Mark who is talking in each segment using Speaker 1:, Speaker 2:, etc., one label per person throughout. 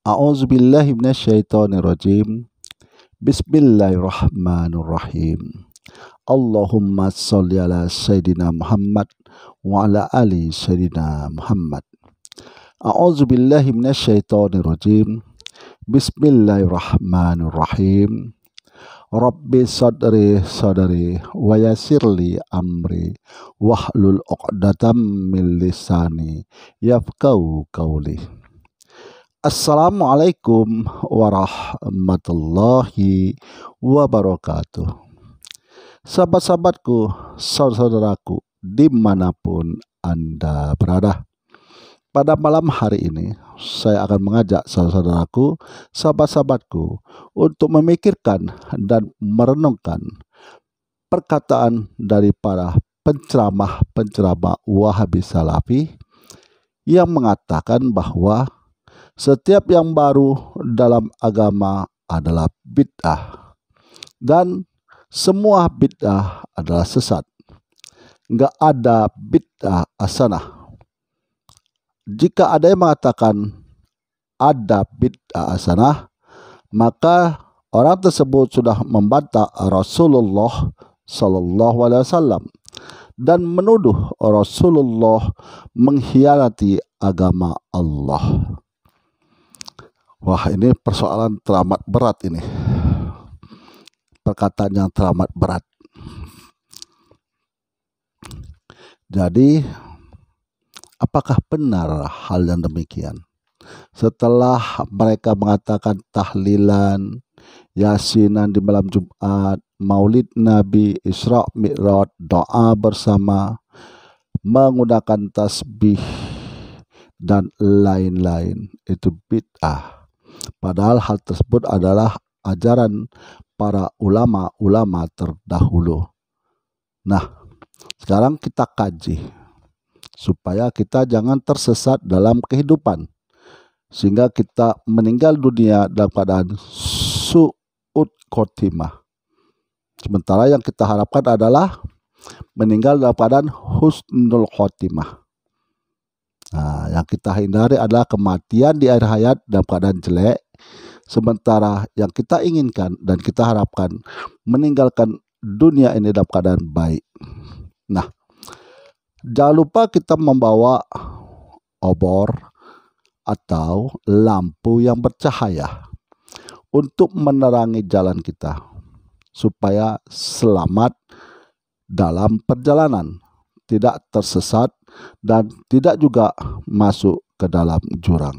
Speaker 1: A'udzubillahi minasyaitonirrajim. Bismillahirrahmanirrahim. Allahumma sholli ala Sayyidina Muhammad wa ala ali Sayyidina Muhammad. A'udzubillahi minasyaitonirrajim. Bismillahirrahmanirrahim. Rabbi sadri wa yassirli amri wahlul 'uqdatam min lisani yafqahu qawli. Assalamualaikum warahmatullahi wabarakatuh. Sahabat-sahabatku, saudaraku dimanapun Anda berada, pada malam hari ini saya akan mengajak saudaraku, sahabat-sahabatku untuk memikirkan dan merenungkan perkataan dari para penceramah Wahabi Salafi yang mengatakan bahwa setiap yang baru dalam agama adalah bid'ah dan semua bid'ah adalah sesat. Enggak ada bid'ah hasanah. Jika ada yang mengatakan ada bid'ah hasanah, maka orang tersebut sudah membantah Rasulullah Sallallahu Alaihi Wasallam dan menuduh Rasulullah mengkhianati agama Allah. Wah, ini persoalan teramat berat ini. Perkataan yang teramat berat. Jadi, apakah benar hal yang demikian? Setelah mereka mengatakan tahlilan, yasinan di malam Jumat, maulid Nabi, Isra Mi'raj, doa bersama, menggunakan tasbih, dan lain-lain, itu bid'ah. Padahal hal tersebut adalah ajaran para ulama-ulama terdahulu. Nah, sekarang kita kaji supaya kita jangan tersesat dalam kehidupan, sehingga kita meninggal dunia dalam keadaan su'ud khotimah. Sementara yang kita harapkan adalah meninggal dalam keadaan husnul khotimah. Nah, yang kita hindari adalah kematian di akhir hayat dalam keadaan jelek, sementara yang kita inginkan dan kita harapkan meninggalkan dunia ini dalam keadaan baik. Nah, jangan lupa kita membawa obor atau lampu yang bercahaya untuk menerangi jalan kita supaya selamat dalam perjalanan, tidak tersesat dan tidak juga masuk ke dalam jurang.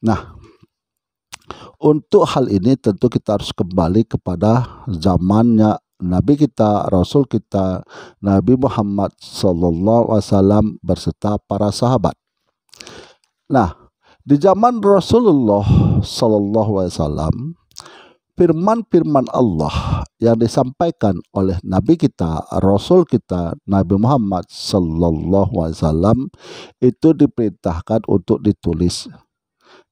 Speaker 1: Nah, untuk hal ini tentu kita harus kembali kepada zamannya Nabi kita, Rasul kita, Nabi Muhammad Sallallahu Alaihi Wasallam berserta para sahabat. Nah, di zaman Rasulullah Sallallahu Alaihi Wasallam, firman-firman Allah yang disampaikan oleh Nabi kita, Rasul kita, Nabi Muhammad Sallallahu Alaihi Wasallam itu diperintahkan untuk ditulis.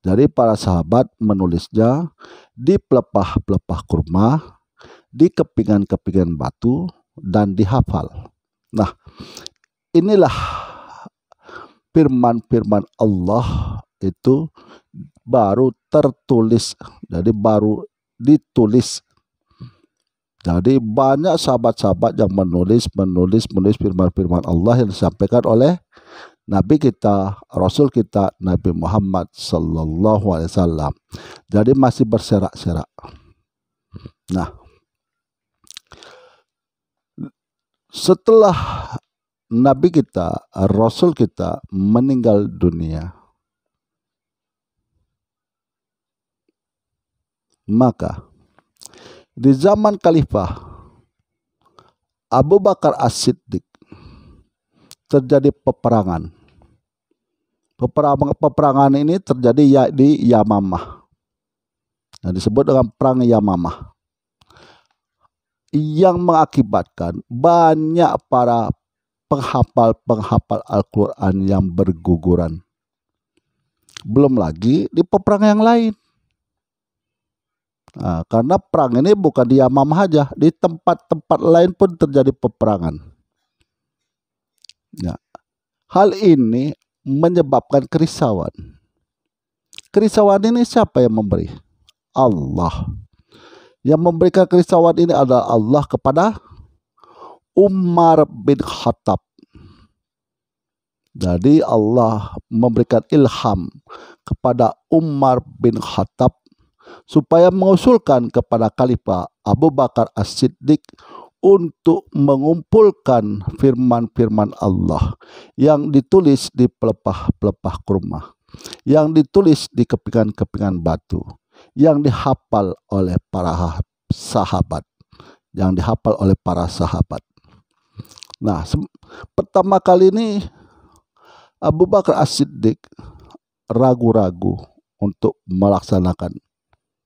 Speaker 1: Jadi para sahabat menulisnya di pelepah-pelepah kurma, di kepingan-kepingan batu, dan dihafal. Nah, inilah firman-firman Allah itu baru tertulis, jadi baru ditulis. Jadi banyak sahabat-sahabat yang menulis firman-firman Allah yang disampaikan oleh Nabi kita, Rasul kita, Nabi Muhammad Sallallahu Alaihi Wasallam. Jadi masih berserak-serak. Nah, setelah Nabi kita, Rasul kita meninggal dunia, maka di zaman Khalifah Abu Bakar As-Siddiq terjadi peperangan. Peperangan ini terjadi di Yamamah. Nah, disebut dengan perang Yamamah, yang mengakibatkan banyak para penghafal Al-Quran yang berguguran. Belum lagi di peperangan yang lain. Nah, karena perang ini bukan di Yamamah saja, di tempat-tempat lain pun terjadi peperangan. Ya. Hal ini menyebabkan kerisauan. Kerisauan ini siapa yang memberi? Allah. Yang memberikan kerisauan ini adalah Allah kepada Umar bin Khattab. Jadi Allah memberikan ilham kepada Umar bin Khattab supaya mengusulkan kepada Khalifah Abu Bakar As-Siddiq untuk mengumpulkan firman-firman Allah yang ditulis di pelepah-pelepah kurma, yang ditulis di kepingan-kepingan batu, yang dihafal oleh para sahabat, Nah, pertama kali ini Abu Bakar As-Siddiq ragu-ragu untuk melaksanakan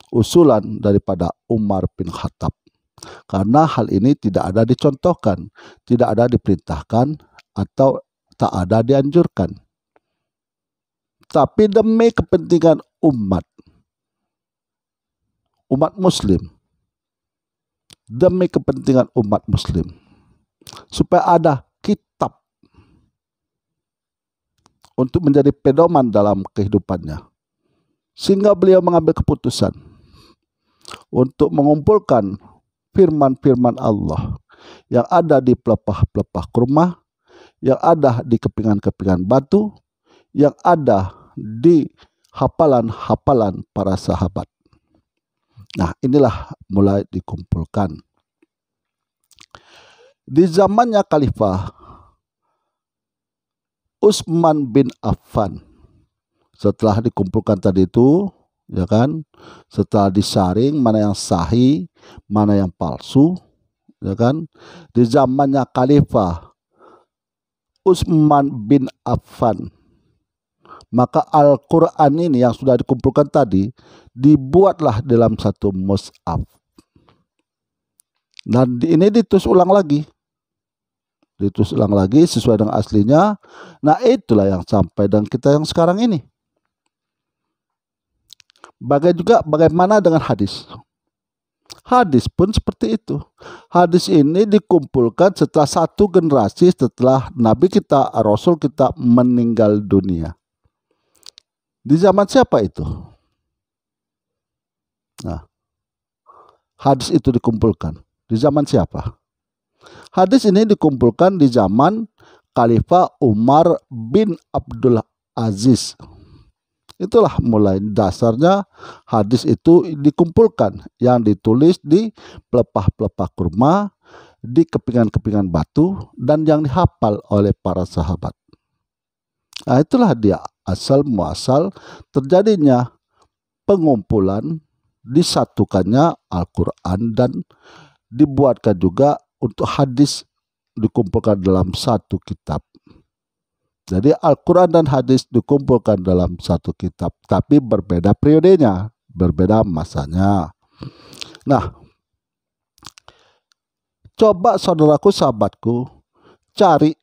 Speaker 1: usulan daripada Umar bin Khattab, karena hal ini tidak ada dicontohkan, tidak ada diperintahkan, atau tak ada dianjurkan. Tapi demi kepentingan umat muslim, demi kepentingan umat muslim, supaya ada kitab untuk menjadi pedoman dalam kehidupannya, sehingga beliau mengambil keputusan untuk mengumpulkan firman-firman Allah yang ada di pelepah-pelepah kurma, yang ada di kepingan-kepingan batu, yang ada di hafalan-hafalan para sahabat. Nah, inilah mulai dikumpulkan. Di zamannya Khalifah Utsman bin Affan, setelah dikumpulkan tadi itu, ya kan, setelah disaring mana yang sahih, mana yang palsu, ya kan, di zamannya Khalifah Utsman bin Affan, maka Al-Quran ini yang sudah dikumpulkan tadi dibuatlah dalam satu mushaf, dan ini ditulis ulang lagi sesuai dengan aslinya. Nah, itulah yang sampai dengan kita yang sekarang ini. Bagaimana dengan hadis? Hadis pun seperti itu. Hadis ini dikumpulkan setelah satu generasi setelah Nabi kita, Rasul kita meninggal dunia. Di zaman siapa itu? Nah, hadis itu dikumpulkan di zaman siapa? Hadis ini dikumpulkan di zaman Khalifah Umar bin Abdul Aziz. Itulah mulai dasarnya hadis itu dikumpulkan, yang ditulis di pelepah-pelepah kurma, di kepingan-kepingan batu, dan yang dihafal oleh para sahabat. Nah, itulah dia asal muasal terjadinya pengumpulan, disatukannya Al-Quran, dan dibuatkan juga untuk hadis dikumpulkan dalam satu kitab. Jadi Al-Quran dan hadis dikumpulkan dalam satu kitab, tapi berbeda periodenya, berbeda masanya. Nah, coba saudaraku, sahabatku, cari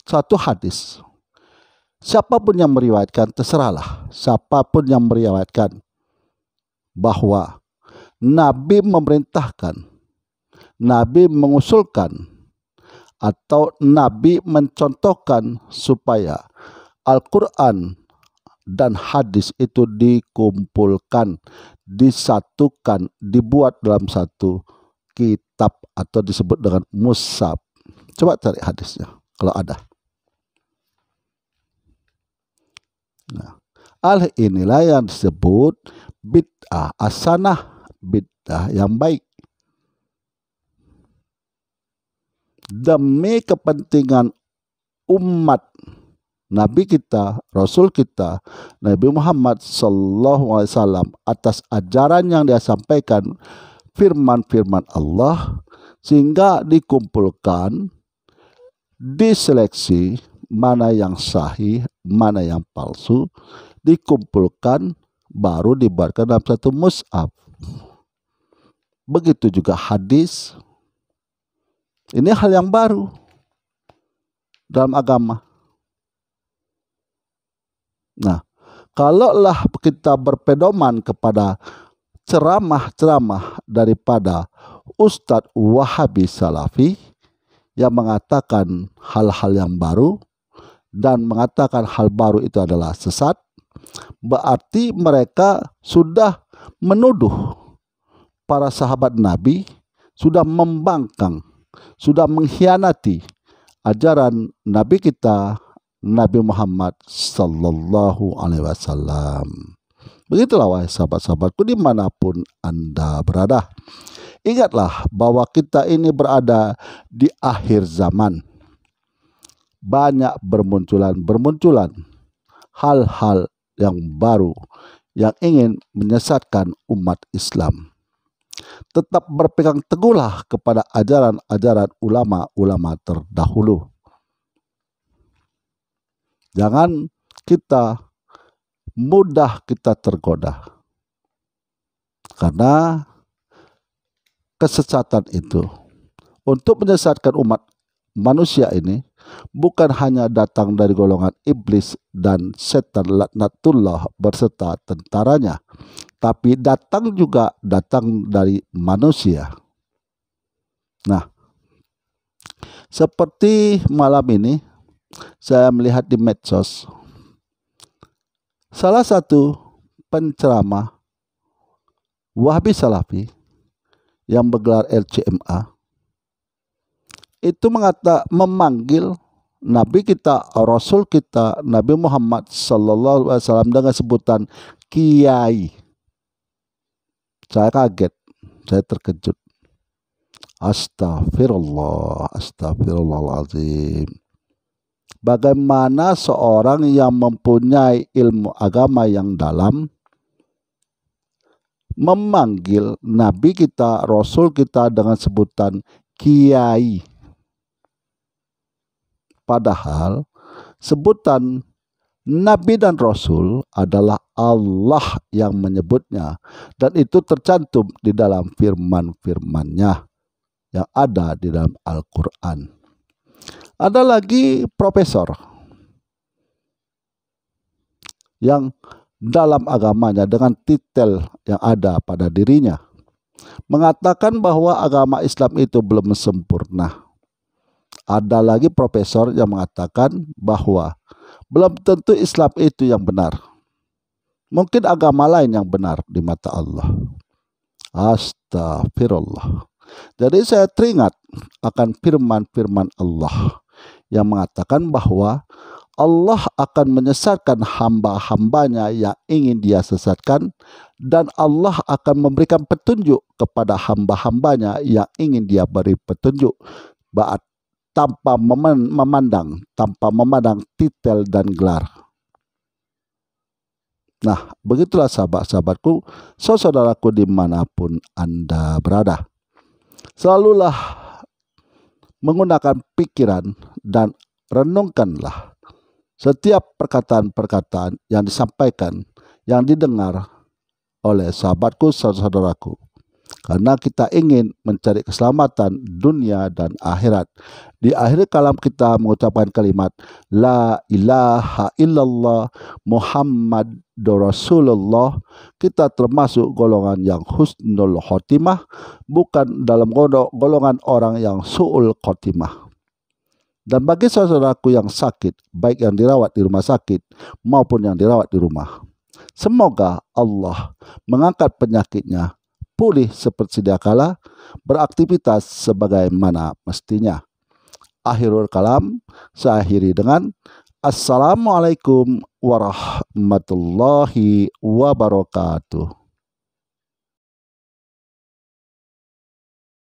Speaker 1: satu hadis. Siapapun yang meriwayatkan, terserahlah. Siapapun yang meriwayatkan bahwa Nabi memerintahkan, Nabi mengusulkan, atau Nabi mencontohkan supaya Al-Quran dan hadis itu dikumpulkan, disatukan, dibuat dalam satu kitab atau disebut dengan mushaf. Coba cari hadisnya kalau ada. Nah, hal inilah yang disebut bid'ah hasanah, bid'ah yang baik. Demi kepentingan umat Nabi kita, Rasul kita, Nabi Muhammad SAW, atas ajaran yang dia sampaikan, firman-firman Allah, sehingga dikumpulkan, diseleksi mana yang sahih, mana yang palsu, dikumpulkan, baru dibuatkan dalam satu mushaf. Begitu juga hadis. Ini hal yang baru dalam agama. Nah, kalaulah kita berpedoman kepada ceramah-ceramah daripada Ustadz Wahabi Salafi yang mengatakan hal-hal yang baru dan mengatakan hal baru itu adalah sesat, berarti mereka sudah menuduh para sahabat Nabi, sudah membangkang, sudah mengkhianati ajaran Nabi kita, Nabi Muhammad sallallahu alaihi wasallam. Begitulah wahai sahabat-sahabatku dimanapun Anda berada. Ingatlah bahwa kita ini berada di akhir zaman. Banyak bermunculan hal-hal yang baru yang ingin menyesatkan umat Islam. Tetap berpegang teguhlah kepada ajaran-ajaran ulama-ulama terdahulu. Jangan mudah kita tergoda. Karena kesesatan itu untuk menyesatkan umat manusia ini bukan hanya datang dari golongan iblis dan setan laknatullah berserta tentaranya, tapi datang dari manusia. Nah, seperti malam ini saya melihat di medsos salah satu penceramah Wahabi Salafi yang bergelar LCMA itu memanggil Nabi kita, Rasul kita, Nabi Muhammad sallallahu alaihi wasallam dengan sebutan kiai. Saya kaget, saya terkejut. Astagfirullahaladzim. Bagaimana seorang yang mempunyai ilmu agama yang dalam memanggil Nabi kita, Rasul kita dengan sebutan kiai. Padahal sebutan Nabi dan Rasul adalah Allah yang menyebutnya, dan itu tercantum di dalam firman-firman-Nya yang ada di dalam Al-Quran. Ada lagi profesor yang dalam agamanya dengan titel yang ada pada dirinya mengatakan bahwa agama Islam itu belum sempurna. Ada lagi profesor yang mengatakan bahwa belum tentu Islam itu yang benar. Mungkin agama lain yang benar di mata Allah. Astagfirullah. Jadi saya teringat akan firman-firman Allah yang mengatakan bahwa Allah akan menyesatkan hamba-hambanya yang ingin Dia sesatkan, dan Allah akan memberikan petunjuk kepada hamba-hambanya yang ingin Dia beri petunjuk tanpa memandang titel dan gelar. Nah, begitulah sahabat-sahabatku, saudaraku dimanapun Anda berada. Selalulah menggunakan pikiran dan renungkanlah setiap perkataan-perkataan yang disampaikan, yang didengar oleh sahabatku, saudaraku. Karena kita ingin mencari keselamatan dunia dan akhirat. Di akhir kalam kita mengucapkan kalimat La ilaha illallah Muhammadur Rasulullah. Kita termasuk golongan yang husnul khotimah, bukan dalam golongan orang yang su'ul khotimah. Dan bagi saudaraku yang sakit, baik yang dirawat di rumah sakit maupun yang dirawat di rumah, semoga Allah mengangkat penyakitnya, pulih seperti sedia kala, beraktivitas sebagaimana mestinya. Akhirul kalam, saya akhiri dengan Assalamualaikum warahmatullahi wabarakatuh.